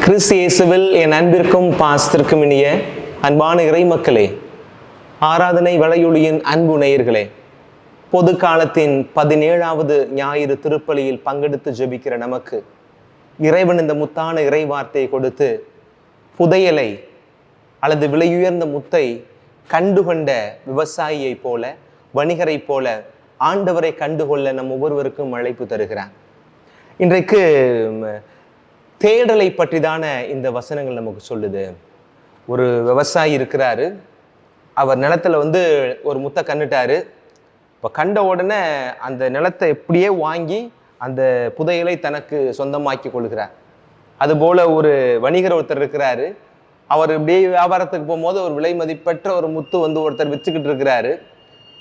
கிறிஸ்து இயேசுவில் என் அன்பிற்கும் பாசத்திற்கும் இனிய அன்பான இறை மக்களே, ஆராதனை வலையொலியின் அன்பு நேயர்களே, பொது காலத்தின் 17வது ஞாயிறு திருப்பலியில் பங்கெடுத்து ஜெபிக்கிற நமக்கு இறைவன் இந்த முத்தான இறை வார்த்தையை கொடுத்து புதையலை அல்லது விலையுயர்ந்த முத்தை கண்டுகொண்ட விவசாயியை போல, வணிகரை போல ஆண்டவரை கண்டுகொள்ள நம் ஒவ்வொருவருக்கும் அழைப்பு தருகிறார். இன்றைக்கு தேடலை பற்றி தான இந்த வசனங்கள் நமக்கு சொல்லுது. ஒரு விவசாயி இருக்கிறாரு, அவர் நிலத்துல ஒரு முத்தை கண்டுட்டாரு. இப்போ கண்ட உடனே அந்த நிலத்தை எப்படியே வாங்கி அந்த புதையலை தனக்கு சொந்தமாக்கி கொள்கிறார். அதுபோல ஒரு வணிகர் ஒருத்தர் இருக்கிறாரு, அவர் இப்படியே வியாபாரத்துக்கு போகும்போது ஒரு விலை மதிப்பற்ற ஒரு முத்து ஒருத்தர் விற்றுக்கிட்டு இருக்கிறாரு.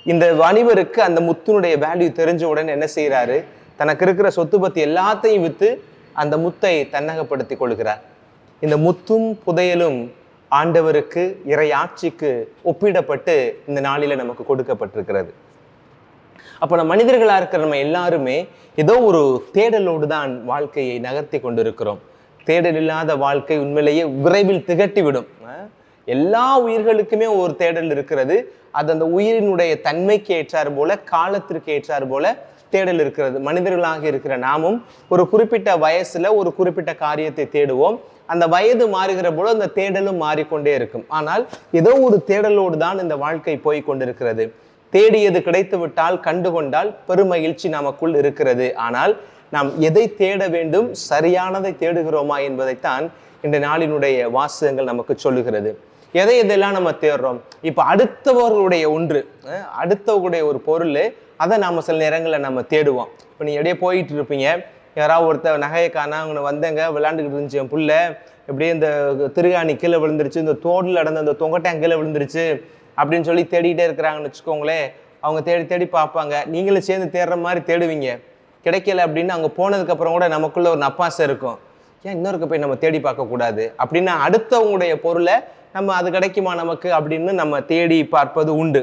இந்த வணிகருக்கு அந்த முத்தினுடைய வேல்யூ தெரிஞ்ச உடனே என்ன செய்யறாரு, தனக்கு இருக்கிற சொத்து பத்தி எல்லாத்தையும் விற்று அந்த முத்தை தன்னகப்படுத்தி கொள்கிறார். இந்த முத்தும் புதையலும் ஆண்டவருக்கு, இறை ஆட்சிக்கு ஒப்பிடப்பட்டு இந்த நாளில நமக்கு கொடுக்கப்பட்டிருக்கிறது. அப்போ நம்ம மனிதர்களா இருக்கிற நம்ம எல்லாருமே ஏதோ ஒரு தேடலோடு தான் வாழ்க்கையை நகர்த்தி கொண்டிருக்கிறோம். தேடல் இல்லாத வாழ்க்கை உண்மையிலேயே விரைவில் திகட்டிவிடும். எல்லா உயிர்களுக்குமே ஒரு தேடல் இருக்கிறது. அது அந்த உயிரினுடைய தன்மைக்கு ஏற்றார் போல, காலத்திற்கு ஏற்றார் போல தேடல் இருக்கிறது. மனிதர்களாக இருக்கிற நாமும் ஒரு குறிப்பிட்ட வயசுல ஒரு குறிப்பிட்ட காரியத்தை தேடுவோம். அந்த வயது மாறுகிற போது அந்த தேடலும் மாறிக்கொண்டே இருக்கும். ஆனால் ஏதோ ஒரு தேடலோடு தான் இந்த வாழ்க்கை போய் கொண்டிருக்கிறது. தேடியது கிடைத்து விட்டால், கண்டுகொண்டால் பெருமகிழ்ச்சி நமக்குள் இருக்கிறது. ஆனால் நாம் எதை தேட வேண்டும், சரியானதை தேடுகிறோமா என்பதைத்தான் இந்த நாளினுடைய வாசகங்கள் நமக்கு சொல்லுகிறது. எதையெல்லாம் நம்ம தேடுறோம்? இப்ப அடுத்தவர்களுடைய ஒன்று, அடுத்தவர்களுடைய ஒரு பொருள், அதை நாம சில நேரங்களில் நம்ம தேடுவோம். இப்போ நீ எப்படியே போயிட்டு இருப்பீங்க, யாராவது ஒருத்தர் நகையை காணா, அவங்க வந்தங்க விளையாண்டுக்கிட்டு இருந்துச்சு, என் புள்ள எப்படியே இந்த திருகாணி கீழே விழுந்துருச்சு, இந்த தோடில் அடந்த அந்த தொங்கட்டான் கீழே விழுந்துருச்சு அப்படின்னு சொல்லி தேடிக்கிட்டே இருக்கிறாங்கன்னு வச்சுக்கோங்களேன். அவங்க தேடி தேடி பார்ப்பாங்க, நீங்களும் சேர்ந்து தேடுற மாதிரி தேடுவீங்க. கிடைக்கல அப்படின்னு அவங்க போனதுக்கப்புறம் கூட நமக்குள்ள ஒரு நப்பாசை இருக்கும், ஏன் இன்னொருக்கு போய் நம்ம தேடி பார்க்கக்கூடாது அப்படின்னு அடுத்தவங்களுடைய பொருளை நம்ம அது கிடைக்குமா நமக்கு அப்படின்னு நம்ம தேடி பார்ப்பது உண்டு.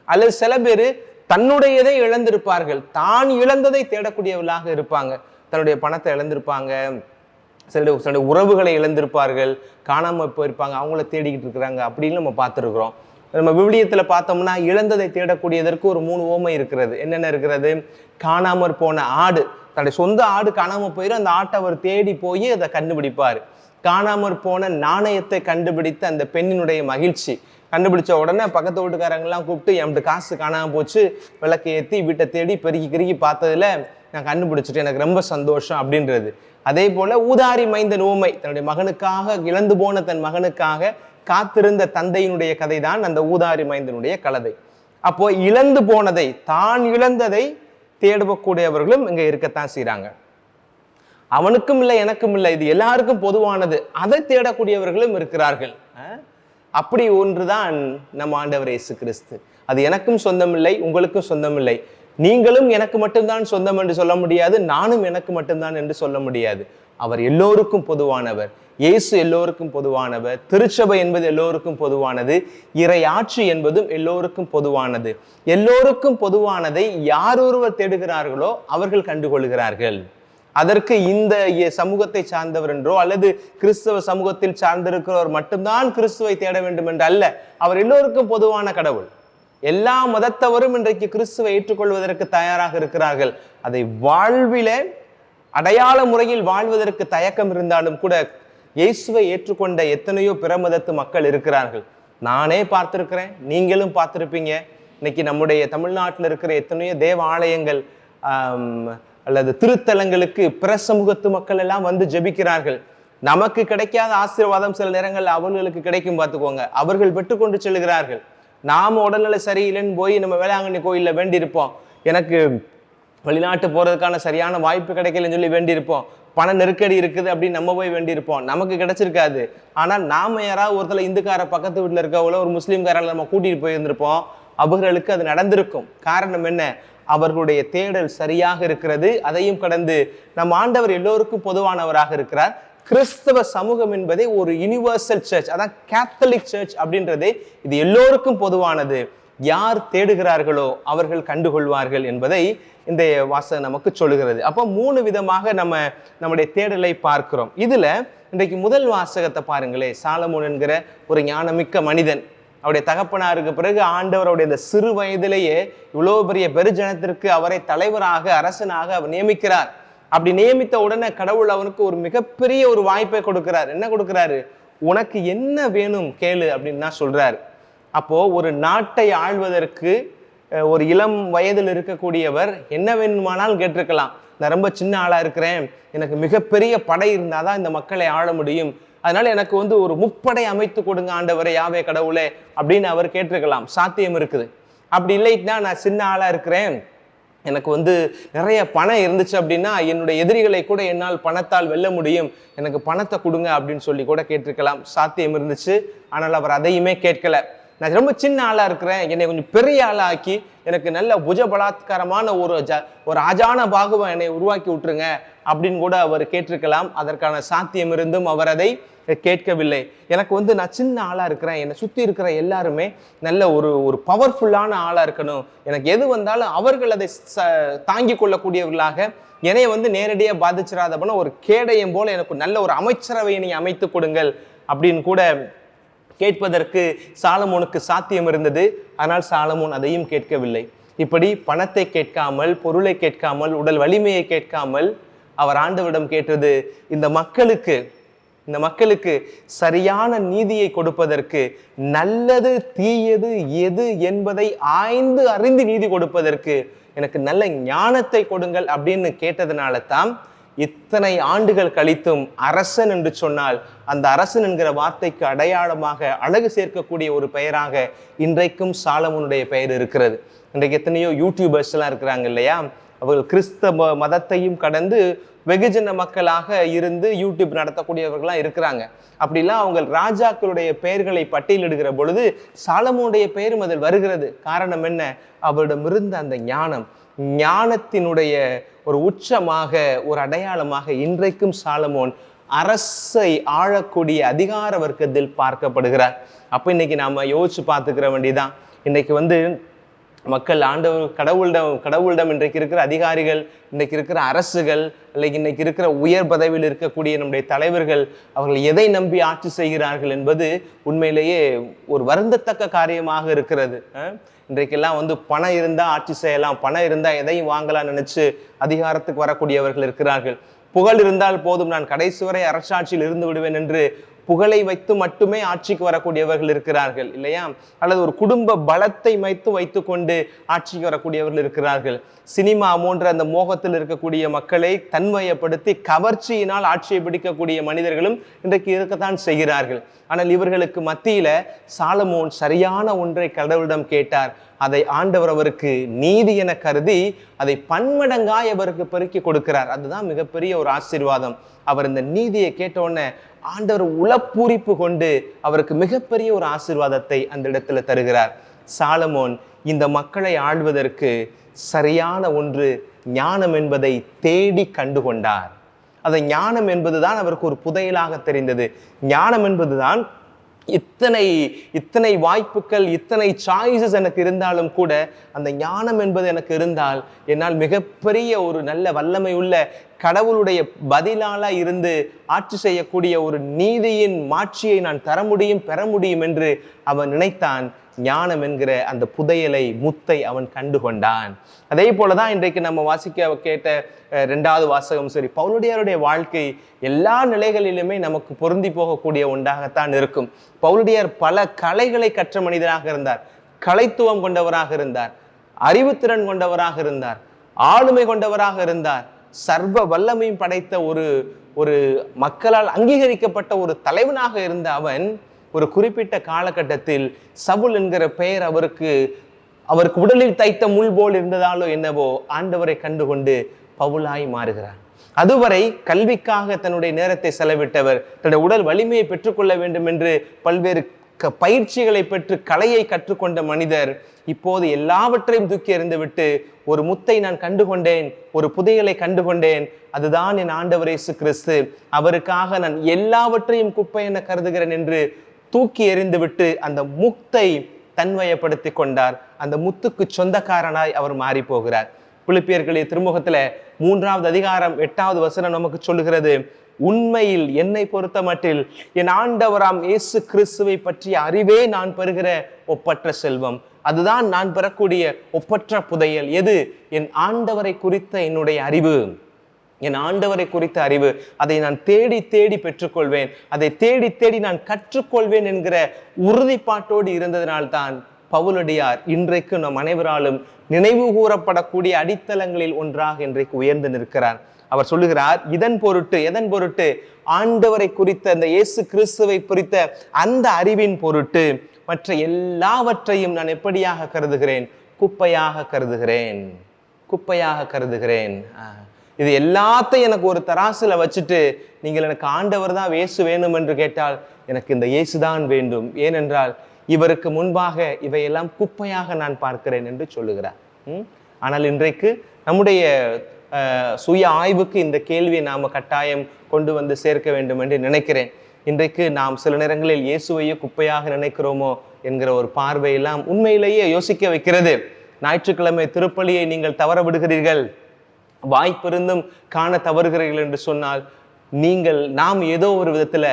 அல்லது சில பேர் தன்னுடையதை இழந்திருப்பார்கள், தான் இழந்ததை தேடக்கூடியவர்களாக இருப்பாங்க. தன்னுடைய பணத்தை இழந்திருப்பாங்க, சில உறவுகளை இழந்திருப்பார்கள், காணாம போயிருப்பாங்க, அவங்கள தேடிக்கிட்டு இருக்கிறாங்க அப்படின்னு நம்ம பார்த்துருக்குறோம். நம்ம விவிலியத்துல பார்த்தோம்னா இழந்ததை தேடக்கூடியதற்கு ஒரு 3 உவமை இருக்கிறது. என்னென்ன இருக்கிறது? காணாமற் போன ஆடு, தன்னுடைய சொந்த ஆடு காணாம போயிடும், அந்த ஆட்டை அவர் தேடி போய் அதை கண்டுபிடிப்பார். காணாமற் போன நாணயத்தை கண்டுபிடித்த அந்த பெண்ணினுடைய மகிழ்ச்சி, கண்டுபிடிச்ச உடனே பக்கத்து வீட்டுக்காரங்கெல்லாம் கூப்பிட்டு என்கிட்ட காசு காணாம போச்சு, விளக்கு ஏற்றி வீட்டை தேடி பெருக்கி கிருக்கி பார்த்ததுல நான் கண்டுபிடிச்சிட்டு எனக்கு ரொம்ப சந்தோஷம் அப்படின்றது. அதே போல ஊதாரி மைந்தன் உவமை, தன்னுடைய மகனுக்காக, இழந்து போன தன் மகனுக்காக காத்திருந்த தந்தையினுடைய கதை தான் அந்த ஊதாரி மைந்தனுடைய கதை. அப்போ இழந்து போனதை, தான் இழந்ததை தேடக்கூடியவர்களும் இங்க இருக்கத்தான் செய்யறாங்க. அவனுக்கும் இல்லை, எனக்கும் இல்லை, இது எல்லாருக்கும் பொதுவானது, அதை தேடக்கூடியவர்களும் இருக்கிறார்கள். அப்படி ஒன்றுதான் நம் ஆண்டவர் இயேசு கிறிஸ்து. அது எனக்கும் சொந்தம் இல்லை, உங்களுக்கும் சொந்தம் இல்லை. நீங்களும் எனக்கு மட்டும்தான் சொந்தம் என்று சொல்ல முடியாது, நானும் எனக்கு மட்டும்தான் என்று சொல்ல முடியாது. அவர் எல்லோருக்கும் பொதுவானவர். இயேசு எல்லோருக்கும் பொதுவானவர். திருச்சபை என்பது எல்லோருக்கும் பொதுவானது. இறை ஆட்சி என்பதும் எல்லோருக்கும் பொதுவானது. எல்லோருக்கும் பொதுவானதை யார் ஒருவர் தேடுகிறார்களோ அவர்கள் கண்டுகொள்கிறார்கள். அதற்கு இந்த சமூகத்தை சார்ந்தவர் என்றோ அல்லது கிறிஸ்தவ சமூகத்தில் சார்ந்திருக்கிறவர் மட்டும்தான் கிறிஸ்துவை தேட வேண்டும் என்று அல்ல. அவர் எல்லோருக்கும் பொதுவான கடவுள். எல்லா மதத்தவரும் இன்றைக்கு கிறிஸ்துவை ஏற்றுக்கொள்வதற்கு தயாராக இருக்கிறார்கள். அதை வாழ்வில அடையாள முறையில் வாழ்வதற்கு தயக்கம் இருந்தாலும் கூட இயேசுவை ஏற்றுக்கொண்ட எத்தனையோ பிற மதத்து மக்கள் இருக்கிறார்கள். நானே பார்த்திருக்கிறேன், நீங்களும் பார்த்திருப்பீங்க. இன்னைக்கு நம்முடைய தமிழ்நாட்டில் இருக்கிற எத்தனையோ தேவ ஆலயங்கள் அல்லது திருத்தலங்களுக்கு பிற சமூகத்து மக்கள் எல்லாம் வந்து ஜெபிக்கிறார்கள். நமக்கு கிடைக்காத ஆசீர்வாதம் சில நேரங்கள் அவர்களுக்கு கிடைக்கும், பார்த்துக்கோங்க. அவர்கள் பெற்றுக்கொண்டு செல்கிறார்கள். நாம உடல்நிலை சரியில்லைன்னு போய் நம்ம வேளாங்கண்ணி கோயிலில் வேண்டியிருப்போம், எனக்கு வெளிநாட்டு போறதுக்கான சரியான வாய்ப்பு கிடைக்கலன்னு சொல்லி வேண்டியிருப்போம். பண நெருக்கடி இருக்குது அப்படின்னு நம்ம போய் வேண்டியிருப்போம், நமக்கு கிடைச்சிருக்காது. ஆனால் நாம யாராவது ஒருத்தர் இந்துக்கார பக்கத்து வீட்டில் இருக்கவங்களோ ஒரு முஸ்லீம்காரால நம்ம கூட்டிட்டு போயிருந்திருப்போம், அவர்களுக்கு அது நடந்திருக்கும். காரணம் என்ன? அவர்களுடைய தேடல் சரியாக இருக்கிறது. அதையும் கடந்து நம் ஆண்டவர் எல்லோருக்கும் பொதுவானவராக இருக்கிறார். கிறிஸ்தவ சமூகம் என்பதே ஒரு யுனிவர்சல் சர்ச், அதான் கேத்தலிக் சர்ச் அப்படின்றதே இது எல்லோருக்கும் பொதுவானது. யார் தேடுகிறார்களோ அவர்கள் கண்டுகொள்வார்கள் என்பதை இந்த வாசகம் நமக்கு சொல்லுகிறது. அப்போ 3 விதமாக நம்முடைய தேடலை பார்க்கிறோம். இதுல இன்றைக்கு முதல் வாசகத்தை பாருங்களே. சாலமோன் என்கிற ஒரு ஞானமிக்க மனிதன், அவருடைய தகப்பனாருக்கு பிறகு ஆண்டவர் அவருடைய இந்த சிறு வயதிலேயே இவ்வளோ பெரிய பெருஜனத்திற்கு அவரை தலைவராக அரசனாக அவர் நியமிக்கிறார். அப்படி நியமித்த உடனே கடவுள் அவனுக்கு ஒரு மிகப்பெரிய ஒரு வாய்ப்பை கொடுக்கிறார். என்ன கொடுக்கிறாரு? உனக்கு என்ன வேணும் கேளு அப்படின்னு தான் சொல்றாரு. அப்போ ஒரு நாட்டை ஆள்வதற்கு ஒரு இளம் வயதில் இருக்கக்கூடியவர் என்ன வேணுமானாலும் கேட்டிருக்கலாம். நான் ரொம்ப சின்ன ஆளா இருக்கிறேன், எனக்கு மிகப்பெரிய படை இருந்தாதான் இந்த மக்களை ஆள முடியும், அதனால எனக்கு ஒரு முப்படை அமைத்து கொடுங்க ஆண்டவரே, யாவே கடவுளே அப்படின்னு அவர் கேட்டிருக்கலாம். சாத்தியம் இருக்குது. அப்படி இல்லைன்னா நான் சின்ன ஆளா இருக்கிறேன், எனக்கு நிறைய பணம் இருந்துச்சு அப்படின்னா என்னுடைய எதிரிகளை கூட என்னால் பணத்தால் வெல்ல முடியும், எனக்கு பணத்தை கொடுங்க அப்படின்னு சொல்லி கூட கேட்டிருக்கலாம். சாத்தியம் இருந்துச்சு. ஆனால் அவர் அதையுமே கேட்கல. நான் ரொம்ப சின்ன ஆளா இருக்கிறேன், என்னை கொஞ்சம் பெரிய ஆளா ஆக்கி எனக்கு நல்ல புஜபலாத்காரமான ஒரு அஜான பாகுவை என்னை உருவாக்கி விட்டுருங்க அப்படின்னு கூட அவர் கேட்டிருக்கலாம். அதற்கான சாத்தியம் இருந்தும் அவர் அதை கேட்கவில்லை. எனக்கு நான் சின்ன ஆளா இருக்கிறேன், என்னை சுத்தி இருக்கிற எல்லாருமே நல்ல ஒரு பவர்ஃபுல்லான ஆளா இருக்கணும், எனக்கு எது வந்தாலும் அவர்கள் அதை தாங்கி கொள்ளக்கூடியவர்களாக, என்னைய நேரடியாக பாதிச்சிடாதப்பன ஒரு கேடயம் போல எனக்கு நல்ல ஒரு அமைச்சரவையை நீங்க அமைத்து கொடுங்கள் அப்படின்னு கூட கேட்பதற்கு சாலமோனுக்கு சாத்தியம் இருந்தது. ஆனால் சாலமோன் அதையும் கேட்கவில்லை. இப்படி பணத்தை கேட்காமல், பொருளை கேட்காமல், உடல் வலிமையை கேட்காமல் அவர் ஆண்டவரிடம் கேட்டது இந்த மக்களுக்கு சரியான நீதியை கொடுப்பதற்கு, நல்லது தீயது எது என்பதை ஆய்ந்து அறிந்து நீதி கொடுப்பதற்கு எனக்கு நல்ல ஞானத்தை கொடுங்கள் அப்படின்னு கேட்டதுனால தான் இத்தனை ஆண்டுகள் கழித்தும் அரசன் என்று சொன்னால் அந்த அரசன் என்கிற வார்த்தைக்கு அடையாளமாக அழகு சேர்க்கக்கூடிய ஒரு பெயராக இன்றைக்கும் சாலமோனுடைய பெயர் இருக்கிறது. இன்றைக்கு எத்தனையோ யூடியூபர்ஸ் எல்லாம் இருக்கிறாங்க இல்லையா, அவர்கள் கிறிஸ்தவ மதத்தையும் கடந்து வெகுஜன மக்களாக இருந்து யூடியூப் நடத்தக்கூடியவர்களாம் இருக்கிறாங்க. அப்படிலாம் அவங்க ராஜாக்களுடைய பெயர்களை பட்டியலிடுகிற பொழுது சாலமோனுடைய பெயரும் அதில் வருகிறது. காரணம் என்ன? அவரிடமிருந்த அந்த ஞானத்தினுடைய ஒரு உச்சமாக, ஒரு அடையாளமாக இன்றைக்கும் சாலமோன் அரசை ஆளக்கூடிய அதிகார வர்க்கத்தில் பார்க்கப்படுகிறார். அப்போ இன்னைக்கு நாம யோசிச்சு பார்த்துக்கிற வேண்டியதான். இன்னைக்கு மக்கள் ஆண்டவர் கடவுளிடம் இன்றைக்கு இருக்கிற அதிகாரிகள், இன்றைக்கு இருக்கிற அரசுகள், அல்லது இன்னைக்கு இருக்கிற உயர் பதவியில் இருக்கக்கூடிய நம்முடைய தலைவர்கள், அவர்கள் எதை நம்பி ஆட்சி செய்கிறார்கள் என்பது உண்மையிலேயே ஒரு வருந்தத்தக்க காரியமாக இருக்கிறது. இன்றைக்கெல்லாம் பணம் இருந்தால் ஆட்சி செய்யலாம், பணம் இருந்தால் எதையும் வாங்கலாம் நினைச்சு அதிகாரத்துக்கு வரக்கூடியவர்கள் இருக்கிறார்கள். புகழ் இருந்தால் போதும், நான் கடைசி வரை அரசாட்சியில் இருந்து விடுவேன் என்று புகழை வைத்து மட்டுமே ஆட்சிக்கு வரக்கூடியவர்கள் இருக்கிறார்கள் இல்லையா? அல்லது ஒரு குடும்ப பலத்தை வைத்து கொண்டு ஆட்சிக்கு வரக்கூடியவர்கள் இருக்கிறார்கள். சினிமா போன்ற அந்த மோகத்தில் இருக்கக்கூடிய மக்களை தன்மையப்படுத்தி கவர்ச்சியினால் ஆட்சியை பிடிக்கக்கூடிய மனிதர்களும் இன்றைக்கு இருக்கத்தான் செய்கிறார்கள். ஆனால் இவர்களுக்கு மத்தியில சாலமோன் சரியான ஒன்றை கடவுளிடம் கேட்டார். அதை ஆண்டவர் அவருக்கு நீதி என கருதி அதை பன்மடங்காய் அவருக்கு பெருக்கி கொடுக்கிறார். அதுதான் மிகப்பெரிய ஒரு ஆசீர்வாதம். அவர் இந்த நீதியை கேட்டோடனே ஆண்டவர் உளப்பூரிப்பு கொண்டு அவருக்கு மிகப்பெரிய ஒரு ஆசீர்வாதத்தை அந்த இடத்துல தருகிறார். சாலமோன் இந்த மக்களை ஆள்வதற்கு சரியான ஒன்று ஞானம் என்பதை தேடி கண்டுகொண்டார். அந்த ஞானம் என்பதுதான் அவருக்கு ஒரு புதையலாக தெரிந்தது. ஞானம் என்பதுதான் இத்தனை வாய்ப்புகள், இத்தனை சாய்ஸஸ் எனக்கு இருந்தாலும் கூட அந்த ஞானம் என்பது எனக்கு இருந்தால் என்னால் மிகப்பெரிய ஒரு நல்ல வல்லமை உள்ள கடவுளுடைய பதிலாளா இருந்து ஆட்சி செய்யக்கூடிய ஒரு நீதியின் மாட்சியை நான் தர முடியும், பெற முடியும் என்று அவன் நினைத்தான். ஞானம் என்கிற அந்த புதையலை, முத்தை அவன் கண்டுகொண்டான். அதே போலதான் இன்றைக்கு நம்ம வாசிக்க கேட்ட 2வது வாசகம் சரி, பவுலடியாருடைய வாழ்க்கை எல்லா நிலைகளிலுமே நமக்கு பொருந்தி போகக்கூடிய ஒன்றாகத்தான் இருக்கும். பவுலடியார் பல கலைகளை கற்ற மனிதராக இருந்தார், கலைத்துவம் கொண்டவராக இருந்தார், அறிவுத்திறன் கொண்டவராக இருந்தார், ஆளுமை கொண்டவராக இருந்தார், சர்வ வல்லமையும் படைத்த ஒரு மக்களால் அங்கீகரிக்கப்பட்ட ஒரு தலைவனாக இருந்த அவன் ஒரு குறிப்பிட்ட காலகட்டத்தில் சவுல் என்கிற பெயர் அவருக்கு உடலில் தைத்த முள் போல் இருந்ததாலோ என்னவோ ஆண்டவரை கண்டுகொண்டு பவுலாய் மாறுகிறார். அதுவரை கல்விக்காக தன்னுடைய நேரத்தை செலவிட்டவர், தன்னுடைய உடல் வலிமையை பெற்றுக்கொள்ள வேண்டும் என்று பல்வேறு பயிற்சிகளை பெற்று கலையை கற்றுக்கொண்ட மனிதர் இப்போது எல்லாவற்றையும் தூக்கி எறிந்துவிட்டு ஒரு முத்தை நான் கண்டுகொண்டேன், ஒரு புதையலை கண்டுகொண்டேன், அதுதான் என் ஆண்டவர் இயேசு கிறிஸ்து, அவருக்காக நான் எல்லாவற்றையும் குப்பை என கருதுகிறேன் என்று தூக்கி எறிந்துவிட்டு அந்த முத்தை தன்வயப்படுத்தி கொண்டார். அந்த முத்துக்கு சொந்தக்காரனாய் அவர் மாறி போகிறார். பிலிப்பியர்களின் திருமுகத்துல 3வது அதிகாரம் 8வது வசனம் நமக்கு சொல்லுகிறது, உண்மையில் என்னை பொறுத்த மட்டில் என் ஆண்டவராம் இயேசு கிறிஸ்துவை பற்றிய அறிவே நான் பெறுகிற ஒப்பற்ற செல்வம். அதுதான் நான் பெறக்கூடிய ஒப்பற்ற புதையல். எது? என் ஆண்டவரை குறித்த என்னுடைய அறிவு, என் ஆண்டவரை குறித்த அறிவு. அதை நான் தேடி தேடி பெற்றுக்கொள்வேன், அதை தேடி தேடி நான் கற்றுக்கொள்வேன் என்கிற உறுதிப்பாட்டோடு இருந்ததனால்தான் பவுலடியார் இன்றைக்கு நம் அனைவராலும் நினைவு கூறப்படக்கூடிய அடித்தளங்களில் ஒன்றாக இன்றைக்கு உயர்ந்து நிற்கிறார். அவர் சொல்லுகிறார், இதன் பொருட்டு, எதன் பொருட்டு? ஆண்டவரை குறித்த அந்த இயேசு கிறிஸ்துவை குறித்த அந்த அறிவின் பொருட்டு மற்ற எல்லாவற்றையும் நான் எப்படியாக கருதுகிறேன்? குப்பையாக கருதுகிறேன், குப்பையாக கருதுகிறேன். இது எல்லாத்தையும் எனக்கு ஒரு தராசுல வச்சுட்டு நீங்கள் எனக்கு ஆண்டவர் தான் இயேசு வேணும் என்று கேட்டால் எனக்கு இந்த இயேசு தான் வேண்டும், ஏனென்றால் இவருக்கு முன்பாக இவையெல்லாம் குப்பையாக நான் பார்க்கிறேன் என்று சொல்லுகிறார். ஆனால் இன்றைக்கு நம்முடைய சுய ஆய்வுக்கு இந்த கேள்வியை நாம கட்டாயம் கொண்டு வந்து சேர்க்க வேண்டும் என்று நினைக்கிறேன். இன்றைக்கு நாம் சில நேரங்களில் இயேசுவையே குப்பையாக நினைக்கிறோமோ என்கிற ஒரு பார்வையெல்லாம் உண்மையிலேயே யோசிக்க வைக்கிறது. ஞாயிற்றுக்கிழமை திருப்பலியை நீங்கள் தவற விடுகிறீர்கள், வாய்ப்பிருந்தும் காண தவறுகிறீர்கள் என்று சொன்னால் நாம் ஏதோ ஒரு விதத்துல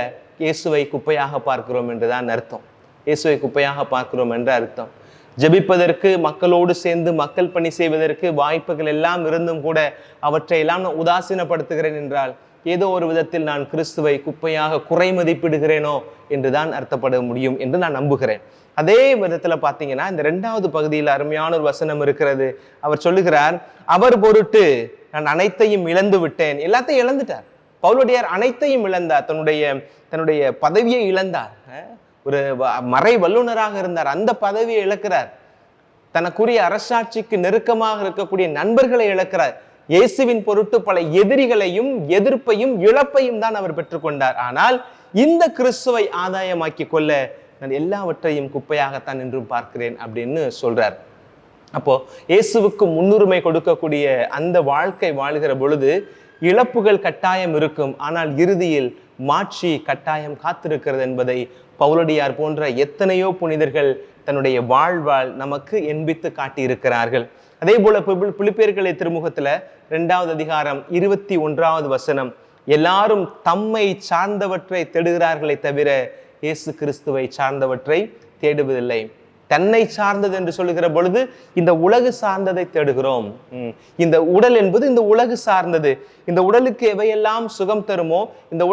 இயேசுவை குப்பையாக பார்க்கிறோம் என்றுதான் அர்த்தம். இயேசுவை குப்பையாக பார்க்கிறோம் என்ற அர்த்தம். ஜெபிப்பதற்கு, மக்களோடு சேர்ந்து மக்கள் பணி செய்வதற்கு வாய்ப்புகள் எல்லாம் இருந்தும் கூட அவற்றை எல்லாம் நான் உதாசீனப்படுத்துகிறேன் என்றால் ஏதோ ஒரு விதத்தில் நான் கிறிஸ்துவை குப்பையாக குறை மதிப்பிடுகிறேனோ என்றுதான் அர்த்தப்பட முடியும் என்று நான் நம்புகிறேன். அதே விதத்துல பாத்தீங்கன்னா இந்த 2வது பகுதியில் அருமையான ஒரு வசனம் இருக்கிறது. அவர் சொல்லுகிறார், அவர் பொருட்டு நான் அனைத்தையும் இழந்து விட்டேன். எல்லாத்தையும் இழந்துட்டார் பவுலடியார், அனைத்தையும் இழந்தார். தன்னுடைய பதவியை இழந்தார். ஒரு மறை வல்லுநராக இருந்தார், அந்த பதவியை இழக்கிறார். தனக்குரிய அரசாட்சிக்கு நெருக்கமாக இருக்கக்கூடிய நண்பர்களை இழக்கிறார். இயேசுவின் பொருட்டு பல எதிரிகளையும் எதிர்ப்பையும் இழப்பையும் தான் அவர் பெற்றுக்கொண்டார். ஆனால் இந்த கிறிஸ்துவை ஆதாயமாக்கி கொள்ள நான் எல்லாவற்றையும் குப்பையாகத்தான் என்றும் பார்க்கிறேன் அப்படின்னு சொல்றார். அப்போ இயேசுவுக்கு முன்னுரிமை கொடுக்கக்கூடிய அந்த வாழ்க்கை வாழ்கிற பொழுது இழப்புகள் கட்டாயம் இருக்கும், ஆனால் இறுதியில் மாட்சி கட்டாயம் காத்திருக்கிறது என்பதை பவுலடியார் போன்ற எத்தனையோ புனிதர்கள் தன்னுடைய வாழ்வால் நமக்கு எண்பித்து காட்டியிருக்கிறார்கள். அதே போல பிலிப்பியர்களை திருமுகத்துல 2வது அதிகாரம் 21வது வசனம், எல்லாரும் தம்மை சார்ந்தவற்றை தேடுகிறார்களே தவிர இயேசு கிறிஸ்துவை சார்ந்தவற்றை தேடுவதில்லை. தன்னை சார்ந்தது என்று சொல்லுகிற பொழுது இந்த உலகு சார்ந்ததை தேடுகிறோம். இந்த உடல் என்பது இந்த உலகு சார்ந்தது. இந்த உடலுக்கு எவையெல்லாம் சுகம் தருமோ, இந்த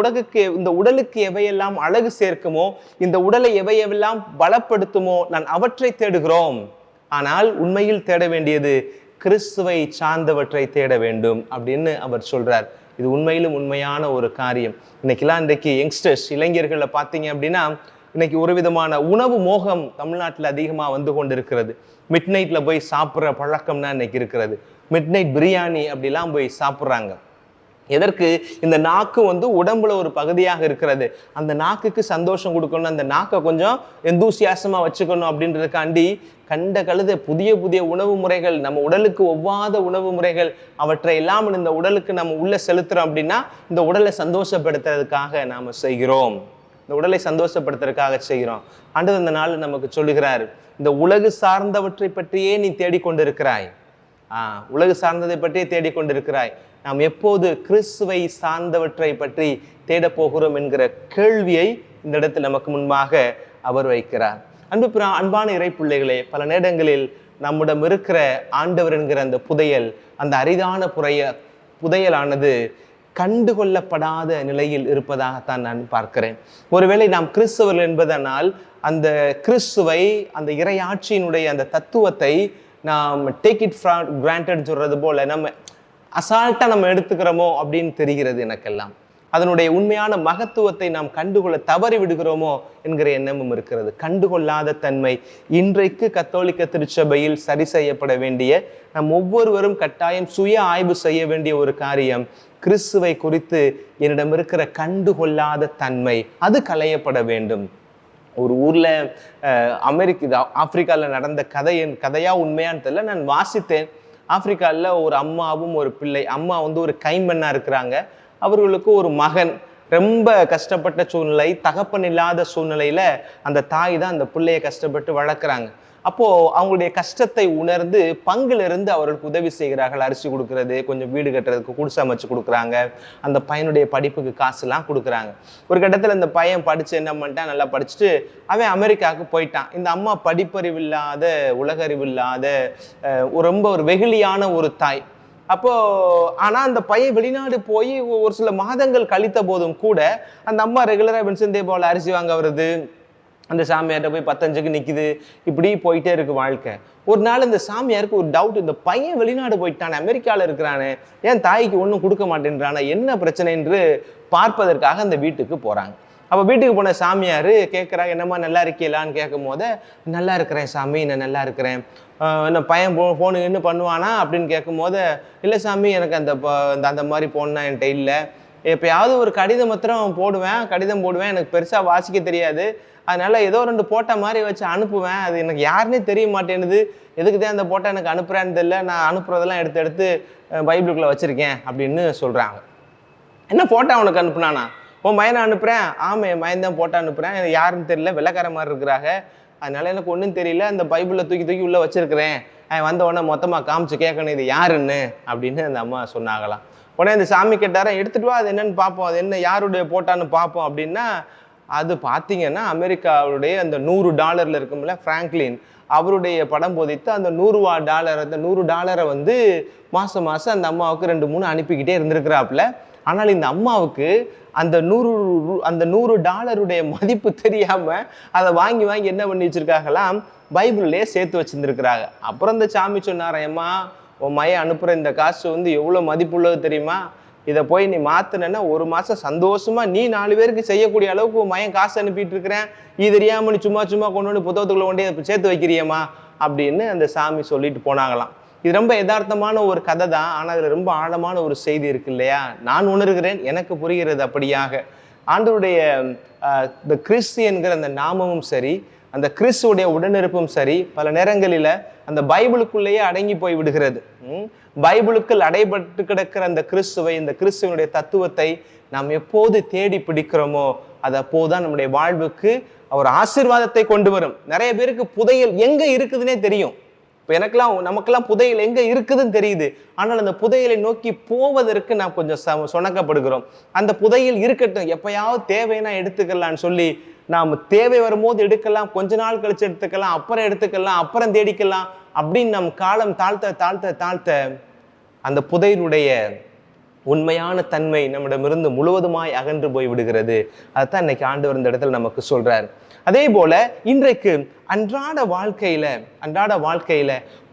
உடலுக்கு எவையெல்லாம் அழகு சேர்க்குமோ, இந்த உடலை எவையெல்லாம் பலப்படுத்துமோ, நான் அவற்றை தேடுகிறோம். ஆனால் உண்மையில் தேட வேண்டியது கிறிஸ்துவை சார்ந்தவற்றை தேட வேண்டும் அப்படின்னு அவர் சொல்றார். இது உண்மையிலும் உண்மையான ஒரு காரியம். இன்றைக்கு யங்ஸ்டர்ஸ், இளைஞர்களை பார்த்தீங்க அப்படின்னா இன்னைக்கு ஒரு விதமான உணவு மோகம் தமிழ்நாட்டில் அதிகமாக வந்து கொண்டு இருக்கிறது. மிட் நைட்ல போய் சாப்பிட்ற பழக்கம்னா இன்னைக்கு இருக்கிறது. மிட் நைட் பிரியாணி அப்படிலாம் போய் சாப்பிட்றாங்க. எதற்கு? இந்த நாக்கு உடம்புல ஒரு பகுதியாக இருக்கிறது. அந்த நாக்குக்கு சந்தோஷம் கொடுக்கணும், அந்த நாக்கை கொஞ்சம் எந்தூசியாசமா வச்சுக்கணும் அப்படின்றதுக்காண்டி கண்ட கழுத புதிய புதிய உணவு முறைகள், நம்ம உடலுக்கு ஒவ்வாத உணவு முறைகள், அவற்றை எல்லாம் இந்த உடலுக்கு நம்ம உள்ள செலுத்துறோம். அப்படின்னா இந்த உடலை சந்தோஷப்படுத்துறதுக்காக நாம செய்கிறோம், இந்த உடலை சந்தோஷப்படுத்துறதுக்காக செய்கிறோம். ஆண்டவர் இந்த நாள் நமக்கு சொல்லுகிறார், இந்த உலகு சார்ந்தவற்றை பற்றியே நீ தேடிக்கொண்டிருக்கிறாய், உலகு சார்ந்ததை பற்றியே தேடிக்கொண்டிருக்கிறாய். நாம் எப்போது கிறிஸ்துவை சார்ந்தவற்றை பற்றி தேட போகிறோம் என்கிற கேள்வியை இந்த இடத்தில் நமக்கு முன்பாக அவர் வைக்கிறார். அன்பான இறை பிள்ளைகளே, பல நேரங்களில் நம்மிடம் இருக்கிற ஆண்டவர் என்கிற அந்த புதையல், அந்த அரிதான புதையலானது கண்டுகொள்ளப்படாத நிலையில் இருப்பதாகத்தான் நான் பார்க்கிறேன். ஒருவேளை நாம் கிறிஸ்தவர்கள் என்பதனால் அந்த கிறிஸ்துவை, அந்த இறையாட்சியினுடைய அந்த தத்துவத்தை நாம் டேக் இட் ஃபார் கிராண்டட் சொல்றது போல நம்ம அசால்ட்டா நம்ம எடுத்துக்கிறோமோ அப்படின்னு தெரிகிறது எனக்கெல்லாம். அதனுடைய உண்மையான மகத்துவத்தை நாம் கண்டுகொள்ள தவறி விடுகிறோமோ என்கிற எண்ணமும் இருக்கிறது. கண்டுகொள்ளாத தன்மை இன்றைக்கு கத்தோலிக்க திருச்சபையில் சரி செய்யப்பட வேண்டிய, நம் ஒவ்வொருவரும் கட்டாயம் சுய ஆய்வு செய்ய வேண்டிய ஒரு காரியம். கிறிஸ்துவை குறித்து என்னிடம் இருக்கிற கண்டுகொள்ளாத தன்மை அது களையப்பட வேண்டும். ஒரு ஊர்ல ஆப்பிரிக்கால நடந்த கதையா உண்மையான்னு தெரியல, நான் வாசித்தேன். ஆப்பிரிக்கால ஒரு அம்மாவும் ஒரு பிள்ளை, அம்மா ஒரு கைம்பெண்ணா இருக்கிறாங்க. அவர்களுக்கு ஒரு மகன், ரொம்ப கஷ்டப்பட்ட சூழ்நிலை, தகப்பன் இல்லாத சூழ்நிலையில அந்த தாய் தான் அந்த பிள்ளையை கஷ்டப்பட்டு வளர்க்குறாங்க. அப்போது அவங்களுடைய கஷ்டத்தை உணர்ந்து பங்கிலிருந்து அவர்களுக்கு உதவி செய்கிறார்கள். அரிசி கொடுக்கறது, கொஞ்சம் வீடு கட்டுறதுக்கு குடிசை அமைச்சு கொடுக்குறாங்க, அந்த பையனுடைய படிப்புக்கு காசுலாம் கொடுக்குறாங்க. ஒரு கட்டத்தில் இந்த பையன் படித்து என்ன பண்ணிட்டான், நல்லா படிச்சுட்டு அவன் அமெரிக்காவுக்கு போயிட்டான். இந்த அம்மா படிப்பறிவு இல்லாத, உலகறிவு இல்லாத, ரொம்ப ஒரு வெகுளியான ஒரு தாய். அப்போது ஆனால் அந்த பையன் வெளிநாடு போய் ஒரு சில மாதங்கள் கழித்த போதும் கூட அந்த அம்மா ரெகுலராக வின்சென்ட் போல் அரிசி வாங்க வருது, அந்த சாமியார்கிட்ட போய் 10-5க்கு நிற்கிது, இப்படி போயிட்டே இருக்கு வாழ்க்கை. ஒரு நாள் இந்த சாமியாருக்கு ஒரு டவுட், இந்த பையன் வெளிநாடு போயிட்டானே, அமெரிக்காவில் இருக்கிறானே, ஏன் தாய்க்கு ஒன்றும் கொடுக்க மாட்டேன்றானே, என்ன பிரச்சனை என்று பார்ப்பதற்காக அந்த வீட்டுக்கு போகிறாங்க. அப்போ வீட்டுக்கு போன சாமியார் கேட்குறாங்க, என்னம்மா நல்லா இருக்கீங்களான்னு கேட்கும் போது, நல்லா இருக்கிறேன் சாமி, நான் நல்லா இருக்கிறேன். என்ன பையன் ஃபோனு என்ன பண்ணுவானா அப்படின்னு கேட்கும் போது, இல்லை சாமி எனக்கு அந்த மாதிரி ஃபோன்னா என்கிட்ட இல்லை. எப்போயாவது ஒரு கடிதம் மாத்திரம் கடிதம் போடுவேன், எனக்கு பெருசாக வாசிக்க தெரியாது, அதனால் ஏதோ 2 போட்டோ மாதிரி வச்சு அனுப்புவேன், அது எனக்கு யாருன்னே தெரிய மாட்டேன்னுது, எதுக்கு தான் அந்த போட்டோ எனக்கு அனுப்புகிறேன்னு தெரியல, நான் அனுப்புறதெல்லாம் எடுத்து பைபிளுக்குள்ளே வச்சுருக்கேன் அப்படின்னு சொல்கிறாங்க. என்ன போட்டோ அவனுக்கு அனுப்புனானா? உன் மயனை அனுப்புகிறேன். ஆமாம், என் மயன் தான் போட்டோ அனுப்புகிறேன், எனக்கு யாருன்னு தெரியல, வெள்ளைக்கார மாதிரி இருக்கிறாங்க, அதனால எனக்கு ஒன்றும் தெரியல, அந்த பைபிளில் தூக்கி உள்ளே வச்சுருக்கிறேன், வந்த உடனே மொத்தமாக காமிச்சு கேட்கணும் இது யாருன்னு அப்படின்னு அந்த அம்மா சொன்னாங்களாம். உடனே இந்த சாமி கேட்டாரா, எடுத்துகிட்டு வா, அது என்னன்னு பார்ப்போம், அது என்ன யாருடைய போட்டான்னு பார்ப்போம் அப்படின்னா, அது பார்த்தீங்கன்னா அமெரிக்காவுடைய அந்த $100 இருக்கும்ல, ஃப்ராங்க்லின், அவருடைய படம் பொதித்து அந்த $100 அந்த $100 வந்து மாதம் அந்த அம்மாவுக்கு 2-3 அனுப்பிக்கிட்டே இருந்திருக்கிறாப்புல. ஆனால் இந்த அம்மாவுக்கு அந்த $100 மதிப்பு தெரியாமல் அதை வாங்கி என்ன பண்ணி வச்சுருக்காங்களாம், பைபிள்லேயே சேர்த்து வச்சுருந்துருக்குறாங்க. அப்புறம் இந்த சாமி சொன்னார், ஏம்மா உன் மைய அனுப்புகிற இந்த காசு வந்து எவ்வளோ மதிப்புள்ளது தெரியுமா, இதை போய் நீ மாற்றினேன்னா 1 மாதம் சந்தோஷமாக நீ 4 பேருக்கு செய்யக்கூடிய அளவுக்கு உன் மையன் காசு அனுப்பிட்டு இருக்கிறேன், இது தெரியாமல் நீ சும்மா கொண்டு வந்து புத்தகத்துக்குள்ள கொண்டே சேர்த்து வைக்கிறியம்மா அப்படின்னு அந்த சாமி சொல்லிட்டு போனாங்களாம். இது ரொம்ப யதார்த்தமான ஒரு கதை தான், ஆனால் அதில் ரொம்ப ஆழமான ஒரு செய்தி இருக்கு இல்லையா? நான் உணர்கிறேன், எனக்கு புரிகிறது அப்படியாக. ஆண்டவருடைய இந்த கிறிஸ்து என்கிற அந்த நாமமும் சரி, அந்த கிறிஸ்துடைய உடனிருப்பும் சரி, பல நேரங்களில் அந்த பைபிளுக்குள்ளேயே அடங்கி போய் விடுகிறது. பைபிளுக்குள் அடைபட்டு கிடக்கிற அந்த கிறிஸ்துவை, இந்த கிறிஸ்துவனுடைய தத்துவத்தை நாம் எப்போது தேடி பிடிக்கிறோமோ அது அப்போதுதான் நம்முடைய வாழ்வுக்கு ஒரு ஆசீர்வாதத்தை கொண்டு வரும். நிறைய பேருக்கு புதையல் எங்க இருக்குதுன்னே தெரியும். இப்போ நமக்கெல்லாம் புதையல் எங்க இருக்குதுன்னு தெரியுது, ஆனால் அந்த புதையலை நோக்கி போவதற்கு நாம் கொஞ்சம் சொணக்கப்படுகிறோம். அந்த புதையல் இருக்கட்டும், எப்பயாவது தேவைன்னா எடுத்துக்கலாம்னு சொல்லி நாம் தேவை வரும்போது எடுக்கலாம், கொஞ்ச நாள் கழிச்சு எடுத்துக்கலாம், அப்புறம் எடுத்துக்கலாம், அப்புறம் தேடிக்கலாம் அப்படின்னு நம் காலம் தாழ்த்த அந்த புதையலுடைய உண்மையான தன்மை நம்மிடமிருந்து முழுவதுமாய் அகன்று போய் விடுகிறது. அதுதான் இன்னைக்கு ஆண்டவர் இந்த இடத்துல நமக்கு சொல்றாரு. அதே போல இன்றைக்கு அன்றாட வாழ்க்கையில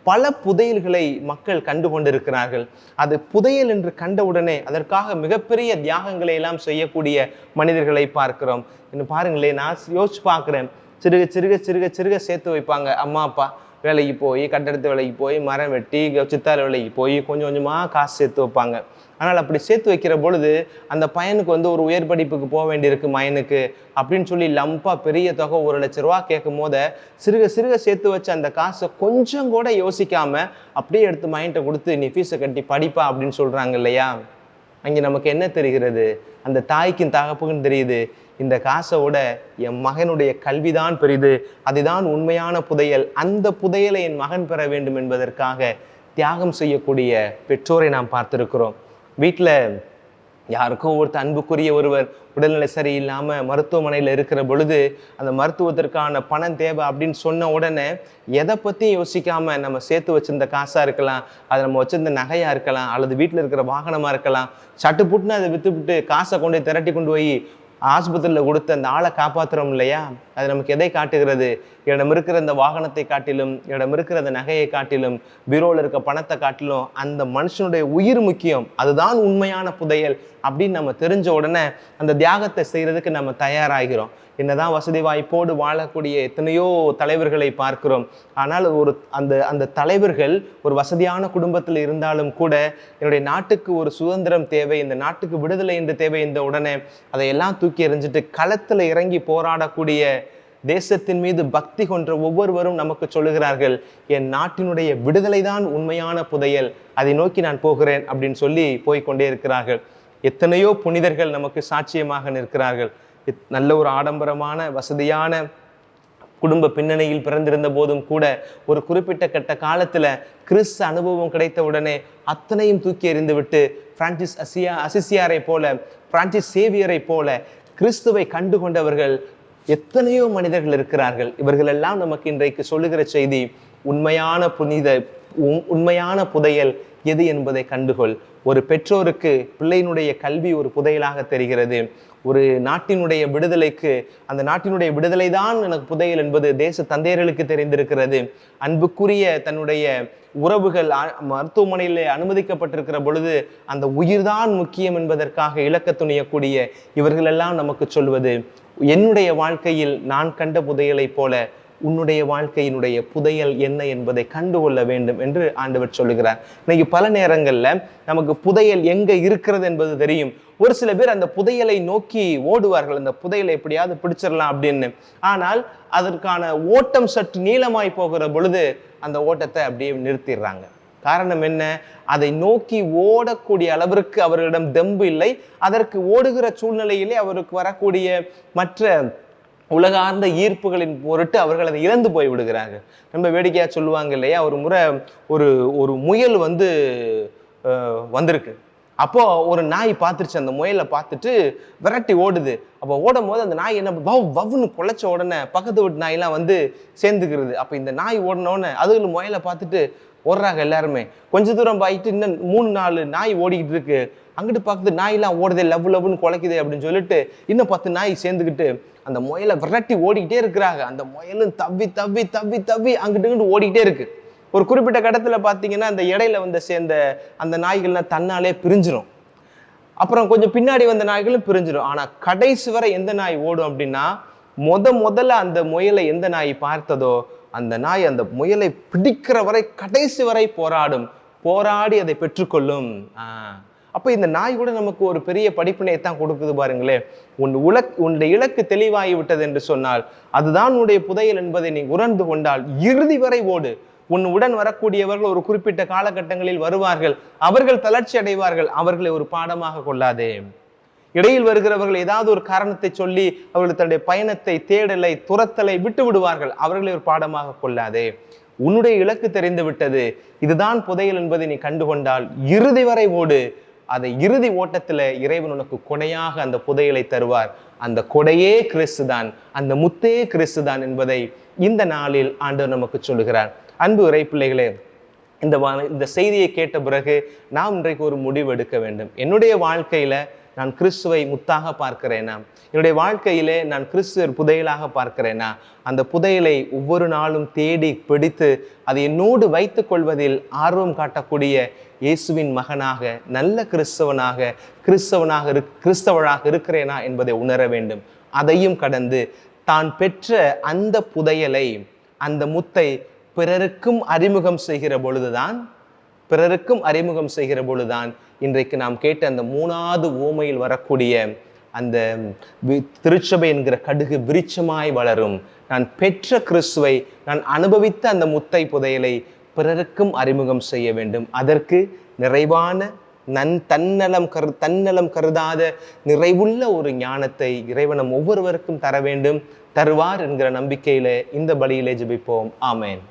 பல புதையல்களை மக்கள் கண்டு கொண்டிருக்கிறார்கள். அது புதையல் என்று கண்டவுடனே அதற்காக மிகப்பெரிய தியாகங்களை எல்லாம் செய்யக்கூடிய மனிதர்களை பார்க்கிறோம். இன்னும் பாருங்களேன், நான் யோசிச்சு பார்க்குறேன், சிறுக சேர்த்து வைப்பாங்க. அம்மா அப்பா வேலைக்கு போய், கட்டடத்து வேலைக்கு போய், மரம் வெட்டி, சித்தாள் வேலைக்கு போய் கொஞ்சம் கொஞ்சமாக காசு சேர்த்து வைப்பாங்க. ஆனால் அப்படி சேர்த்து வைக்கிற பொழுது அந்த பையனுக்கு வந்து ஒரு உயர் படிப்புக்கு போக வேண்டியிருக்கு மயனுக்கு அப்படின்னு சொல்லி லம்பாக பெரிய தொகை 1 லட்ச ரூபா கேட்கும் போத சிறுக சேர்த்து வச்ச அந்த காசை கொஞ்சம் கூட யோசிக்காமல் அப்படியே எடுத்து மயன்கிட்ட கொடுத்து நீ ஃபீஸை கட்டி படிப்பா அப்படின்னு சொல்கிறாங்க இல்லையா? அங்கே நமக்கு என்ன தெரிகிறது? அந்த தாய்க்கும் தகப்புக்கும் தெரியுது, இந்த காசோட என் மகனுடைய கல்விதான் பெரிது, அதுதான் உண்மையான புதையல், அந்த புதையலை என் மகன் பெற வேண்டும் என்பதற்காக தியாகம் செய்யக்கூடிய பெற்றோரை நாம் பார்த்திருக்கிறோம். வீட்டில் யாருக்கோ அன்புக்குரிய ஒருவர் உடல்நிலை சரியில்லாமல் மருத்துவமனையில் இருக்கிற பொழுது அந்த மருத்துவத்திற்கான பணம் தேவை அப்படின்னு சொன்ன உடனே எதை பற்றியும் யோசிக்காமல் நம்ம சேர்த்து வச்சிருந்த காசாக இருக்கலாம், அது நம்ம வச்சிருந்த நகையாக இருக்கலாம், அல்லது வீட்டில் இருக்கிற வாகனமாக இருக்கலாம், சட்டுப்புட்டுன்னு அதை விற்றுவிட்டு காசை கொண்டு திரட்டி கொண்டு போய் ஆஸ்பத்திரியில் கொடுத்து அந்த ஆளை காப்பாற்றுறோம் இல்லையா? அது நமக்கு எதை காட்டுகிறது? இடம் இருக்கிற அந்த வாகனத்தை காட்டிலும், இடம் இருக்கிற அந்த நகையை காட்டிலும், பீரோவில் இருக்க பணத்தை காட்டிலும் அந்த மனுஷனுடைய உயிர் முக்கியம், அதுதான் உண்மையான புதையல் அப்படின்னு நம்ம தெரிஞ்ச உடனே அந்த தியாகத்தை செய்கிறதுக்கு நம்ம தயாராகிறோம். என்னதான் வசதி வாய்ப்போடு வாழக்கூடிய எத்தனையோ தலைவர்களை பார்க்கிறோம். ஆனால் அந்த தலைவர்கள் ஒரு வசதியான குடும்பத்தில் இருந்தாலும் கூட என்னுடைய நாட்டுக்கு ஒரு சுதந்திரம் தேவை, இந்த நாட்டுக்கு விடுதலை என்று தேவை இந்த உடனே அதையெல்லாம் தூக்கி எறிஞ்சிட்டு களத்தில் இறங்கி போராடக்கூடிய தேசத்தின் மீது பக்தி கொன்ற ஒவ்வொருவரும் நமக்கு சொல்லுகிறார்கள், என் நாட்டினுடைய விடுதலை தான் உண்மையான புதையல், அதை நோக்கி நான் போகிறேன் அப்படின்னு சொல்லி போய்கொண்டே இருக்கிறார்கள். எத்தனையோ புனிதர்கள் நமக்கு சாட்சியமாக நிற்கிறார்கள். நல்ல ஒரு ஆடம்பரமான வசதியான குடும்ப பின்னணியில் பிறந்திருந்த போதும் கூட ஒரு குறிப்பிட்ட கட்ட காலத்துல கிறிஸ்து அனுபவம் கிடைத்த உடனே அத்தனையும் தூக்கி எறிந்து விட்டு பிரான்சிஸ் அசிசியாரை போல, பிரான்சிஸ் சேவியரை போல கிறிஸ்துவை கண்டு கொண்டவர்கள் எத்தனையோ மனிதர்கள் இருக்கிறார்கள். இவர்கள் எல்லாம் நமக்கு இன்றைக்கு சொல்லுகிற செய்தி, உண்மையான புதையல் எது என்பதை கண்டுகொள். ஒரு பெற்றோருக்கு பிள்ளையினுடைய கல்வி ஒரு புதையலாக தெரிகிறது. ஒரு நாட்டினுடைய விடுதலைக்கு அந்த நாட்டினுடைய விடுதலை தான் எனக்கு புதையல் என்பது தேச தந்தையர்களுக்கு தெரிந்திருக்கிறது. அன்புக்குரிய தன்னுடைய உறவுகள் மருத்துவமனையில் அனுமதிக்கப்பட்டிருக்கிற பொழுது அந்த உயிர்தான் முக்கியம் என்பதற்காக இழக்க துணியக்கூடிய இவர்களெல்லாம் நமக்கு சொல்வது, என்னுடைய வாழ்க்கையில் நான் கண்ட புதையலை போல உன்னுடைய வாழ்க்கையினுடைய புதையல் என்ன என்பதை கண்டுகொள்ள வேண்டும் என்று ஆண்டவர் சொல்லுகிறார். இன்னைக்கு பல நேரங்கள்ல நமக்கு புதையல் எங்க இருக்கிறது என்பது தெரியும். ஒரு சில பேர் அந்த புதையலை நோக்கி ஓடுவார்கள், அந்த புதையலை எப்படியாவது பிடிச்சிடலாம் அப்படின்னு. ஆனால் அதற்கான ஓட்டம் சற்று நீளமாய் போகிற பொழுது அந்த ஓட்டத்தை அப்படியே நிறுத்திடுறாங்க. காரணம் என்ன? அதை நோக்கி ஓடக்கூடிய அளவிற்கு அவர்களிடம் தெம்பு இல்லை. அதற்கு ஓடுகிற சூழ்நிலையிலே அவருக்கு வரக்கூடிய மற்ற உலகார்ந்த ஈர்ப்புகளின் பொருட்டு அவர்கள் அதை இழந்து போய் விடுகிறார்கள். ரொம்ப வேடிக்கையா சொல்லுவாங்க இல்லையா, ஒரு முறை ஒரு முயல் வந்திருக்கு. அப்போ ஒரு நாய் பார்த்துருச்சு, அந்த முயலை பார்த்துட்டு விரட்டி ஓடுது. அப்போ ஓடும் போது அந்த நாய் என்ன வவ்னு குலைச்ச உடனே பக்கத்து வீட்டு நாயெல்லாம் வந்து சேர்ந்துக்கிறது. அப்போ இந்த நாய் ஓடினோடனே அதுல முயலை பார்த்துட்டு ஓடுறாங்க எல்லாருமே. கொஞ்ச தூரம் போயிட்டு இன்னும் 3-4 நாய் ஓடிக்கிட்டு இருக்கு. அங்கிட்டு பார்க்குறது நாயெல்லாம் ஓடுதே, லவ்னு குலைக்குது அப்படின்னு சொல்லிட்டு இன்னும் 10 நாய் சேர்ந்துக்கிட்டு அந்த முயலை விரட்டி ஓடிக்கிட்டே இருக்கிறாங்க. அந்த முயலும் தவ்வி தவ்வி தவ்வி தவ்வி அங்கிட்டு ஓடிக்கிட்டே இருக்கு. ஒரு குறிப்பிட்ட கட்டத்துல பார்த்தீங்கன்னா அந்த இடையில வந்து சேர்ந்த அந்த நாய்கள்லாம் தன்னாலே பிரிஞ்சிடும். அப்புறம் கொஞ்சம் பின்னாடி வந்த நாய்களும் பிரிஞ்சிடும். ஆனா கடைசி வரை எந்த நாய் ஓடும் அப்படின்னா, முதல்ல அந்த முயலை எந்த நாய் பார்த்ததோ அந்த நாய் அந்த முயலை பிடிக்கிற வரை கடைசி வரை போராடி அதை பெற்றுக்கொள்ளும். அப்ப இந்த நாய் கூட நமக்கு ஒரு பெரிய படிப்பினை தான் கொடுக்குது பாருங்களேன். உன்னுடைய இலக்கு தெளிவாகி விட்டது என்று சொன்னால் அதுதான் உன்னுடைய புதையல் என்பதை நீ உணர்ந்து கொண்டால் இறுதி வரை ஓடு. உடன் வரக்கூடியவர்கள் ஒரு குறிப்பிட்ட காலகட்டங்களில் வருவார்கள், அவர்கள் தளர்ச்சி அடைவார்கள், அவர்களை ஒரு பாடமாக கொள்ளாதே. இடையில் வருகிறவர்கள் ஏதாவது ஒரு காரணத்தை சொல்லி அவர்கள் தன்னுடைய பயணத்தை, தேடலை, துரத்தலை விட்டு விடுவார்கள், அவர்களை ஒரு பாடமாக கொள்ளாதே. உன்னுடைய இலக்கு தெரிந்து விட்டது, இதுதான் புதையல் என்பதை நீ கண்டுகொண்டால் இறுதி வரை ஓடு. அதை இறுதி ஓட்டத்துல இறைவன் உனக்கு கொடையாக அந்த புதையலை தருவார். அந்த கொடையே கிறிஸ்துதான், அந்த முத்தே கிறிஸ்துதான் என்பதை இந்த நாளில் ஆண்டவர் நமக்கு சொல்லுகிறார். அன்பு இறை பிள்ளைகளே, இந்த செய்தியை கேட்ட பிறகு நாம் இன்றைக்கு ஒரு முடிவு எடுக்க வேண்டும். என்னுடைய வாழ்க்கையில நான் கிறிஸ்துவை முத்தாக பார்க்கிறேனா? என்னுடைய வாழ்க்கையிலே நான் கிறிஸ்துவர் புதையலாக பார்க்கிறேனா? அந்த புதையலை ஒவ்வொரு நாளும் தேடி பிடித்து அதை என்னோடு வைத்துக் கொள்வதில் ஆர்வம் காட்டக்கூடிய இயேசுவின் மகனாக, நல்ல கிறிஸ்தவனாக இருக்கிறேனா என்பதை உணர வேண்டும். அதையும் கடந்து தான் பெற்ற அந்த புதையலை, அந்த முத்தை பிறருக்கும் அறிமுகம் செய்கிற பொழுதுதான் இன்றைக்கு நாம் கேட்ட அந்த 3வது ஓமையில் வரக்கூடிய அந்த திருச்சபை என்கிற கடுகு விருட்சமாய் வளரும். நான் பெற்ற கிறிஸ்துவை, நான் அனுபவித்த அந்த முத்தை புதையலை பிறருக்கும் அறிமுகம் செய்ய வேண்டும். அதற்கு நிறைவான தன்னலம் கருதாத நிறைவுள்ள ஒரு ஞானத்தை இறைவன் ஒவ்வொருவருக்கும் தர வேண்டும், தருவார் என்கிற நம்பிக்கையில இந்த பலியிலே ஜெபிப்போம். ஆமென்.